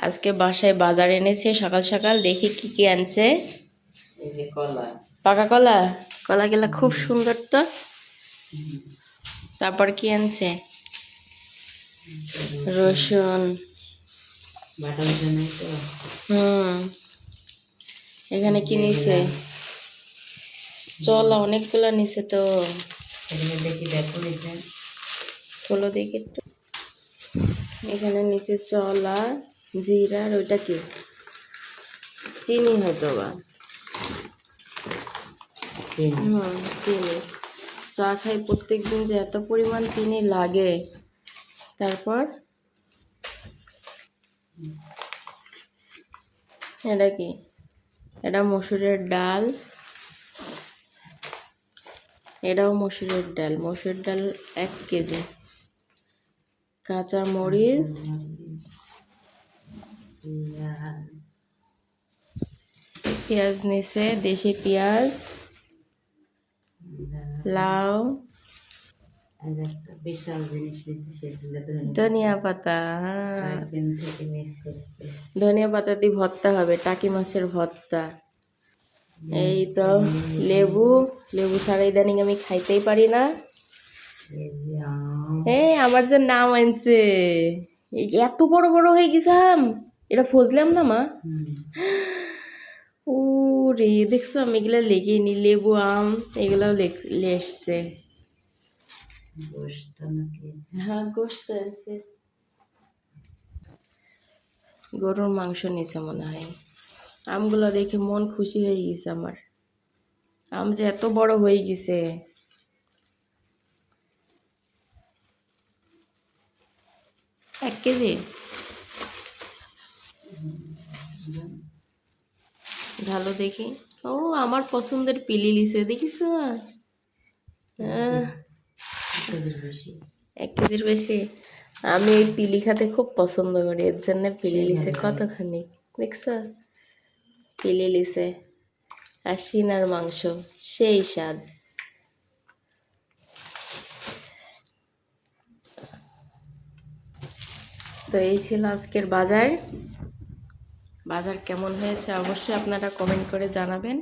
আজকে বাসায় বাজার এনেছে সকাল সকাল, দেখি কি কি আনছে। এই যে কলা, পাকা কলা, কলাগুলা খুব সুন্দর তো। তারপর কি আনছে? রসুন, বাটা রসুন নাই তো। এখানে কি নিছে? চলা অনেকগুলা নিছে তো। এখানে দেখি, দেখো এটা খোলো দেখি একটু। এখানে নিচে চলা, জিরা, আর ওইটা কি চিনি হয়তো বা। চিনি। চা খাই প্রত্যেকদিন, যে এত পরিমাণ চিনি লাগে। তারপর এটা কি? এটা মসুরের ডাল, এটাও মসুরের ডাল। মসুর ডাল 1 কেজি। কাঁচা মরিচ, পেঁয়াজ নিছে, দেশি পেঁয়াজ, লাউ, একটা বিশাল জিনিস নিচ্ছে, সেটা ধনিয়া পাতা। একদিন থেকে মিস করছে। ধনিয়া পাতা দিয়ে ভর্তা হবে, টাকি মাছের ভর্তা। এই তো লেবু, লেবু ছাড়া ইদানিং আমি খাইতেই পারি না। এই আমার যে নাম আনছে, এত বড় বড় হয়ে গেছে আম। এটা ফজলাম না মা? ও রে, দেখছো আমি এগুলা লেগে নি। লেবু, আম এগুলাও লেসছে। হ্যাঁ, গোস্ত আছে। গরুর মাংস নিছে মনে হয়। আমগুলো দেখে মন খুশি হয়ে গেছে আমার। আম যে এত বড় হয়ে গেছে। এক কেজি ঢালো দেখি। ও, আমার পছন্দের পিলি লিছে, দেখিস? 1 কেজির বেশি। আমি এই পিলি খেতে খুব পছন্দ করি, এর জন্য পিলি লিছে কতখানি, দেখছ? পিলি লিছে। আর সিনার মাংস সেই স্বাদ। তো এই ছিল আজকের বাজার। বাজার কেমন হয়েছে অবশ্যই আপনারা কমেন্ট করে জানাবেন।